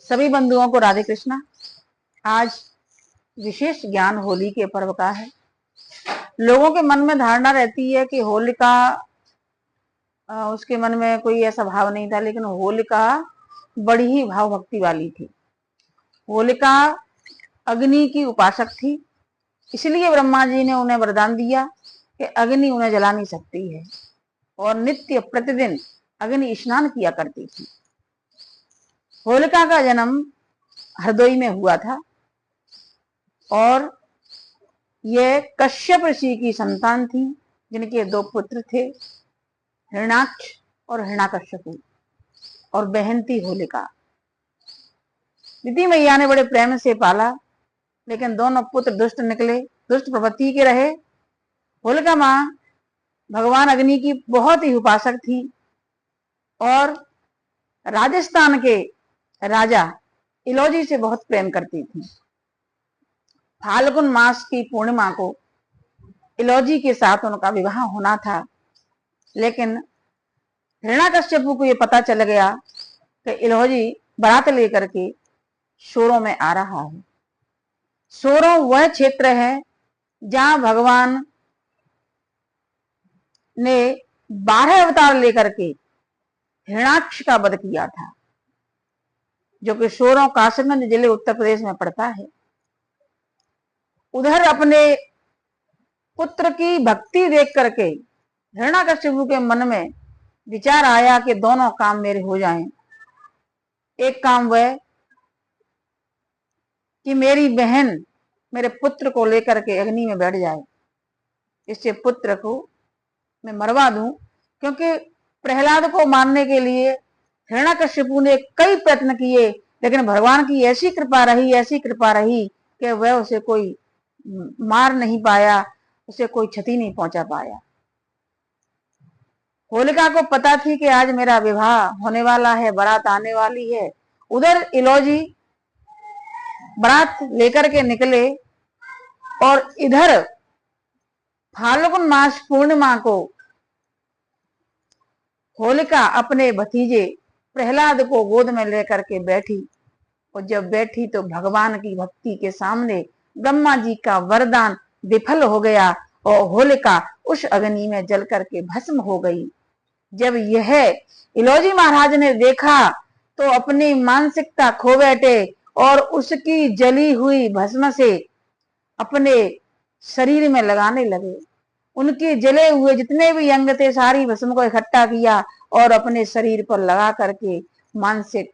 सभी बंधुओं को राधे कृष्णा। आज विशेष ज्ञान होली के पर्व का है। लोगों के मन में धारणा रहती है कि होलिका, उसके मन में कोई ऐसा भाव नहीं था, लेकिन होलिका बड़ी ही भाव भक्ति वाली थी। होलिका अग्नि की उपासक थी, इसलिए ब्रह्मा जी ने उन्हें वरदान दिया कि अग्नि उन्हें जला नहीं सकती है, और नित्य प्रतिदिन अग्नि स्नान किया करती थी। होलिका का जन्म हरदोई में हुआ था और यह कश्यप ऋषि की संतान थी, जिनके 2 पुत्र थे, हिरण्याक्ष और हिरण्यकश्यप, और बहन थी होलिका। दिति मैया ने बड़े प्रेम से पाला, लेकिन दोनों पुत्र दुष्ट निकले, दुष्ट प्रवृत्ति के रहे। होलिका मां भगवान अग्नि की बहुत ही उपासक थी और राजस्थान के राजा इलोजी से बहुत प्रेम करती थी। फाल्गुन मास की पूर्णिमा को इलोजी के साथ उनका विवाह होना था, लेकिन हिरण्यकश्यप को यह पता चल गया कि इलोजी बारात लेकर के सोरों में आ रहा है। सोरों वह क्षेत्र है जहां भगवान ने 12 अवतार लेकर के हिरण्याक्ष का वध किया था, जो कि सोरों कासगंज जिले उत्तर प्रदेश में पड़ता है। उधर अपने पुत्र की भक्ति देख करके हिरण्यकश्यप के मन में विचार आया कि दोनों काम मेरे हो जाएं। एक काम वह कि मेरी बहन मेरे पुत्र को लेकर के अग्नि में बैठ जाए, इससे पुत्र को मैं मरवा दूं, क्योंकि प्रहलाद को मारने के लिए हिरण्यकश्यप ने कई प्रयत्न किए, लेकिन भगवान की ऐसी कृपा रही कि वह उसे कोई मार नहीं पाया, उसे कोई क्षति नहीं पहुंचा पाया। होलिका को पता थी कि आज मेरा विवाह होने वाला है, बारात आने वाली है। उधर इलोजी बारात लेकर के निकले और इधर फाल्गुन मास पूर्णिमा को होलिका अपने भतीजे प्रहलाद को गोद में लेकर के बैठी, और जब बैठी तो भगवान की भक्ति के सामने ब्रह्मा जी का वरदान विफल हो गया और होलिका उस अग्नि में जल करके भस्म हो गई। जब यह इलोजी महाराज ने देखा तो अपनी मानसिकता खो बैठे और उसकी जली हुई भस्म से अपने शरीर में लगाने लगे। उनके जले हुए जितने भी अंग थे, सारी भस्म को इकट्ठा किया और अपने शरीर पर लगा करके मानसिक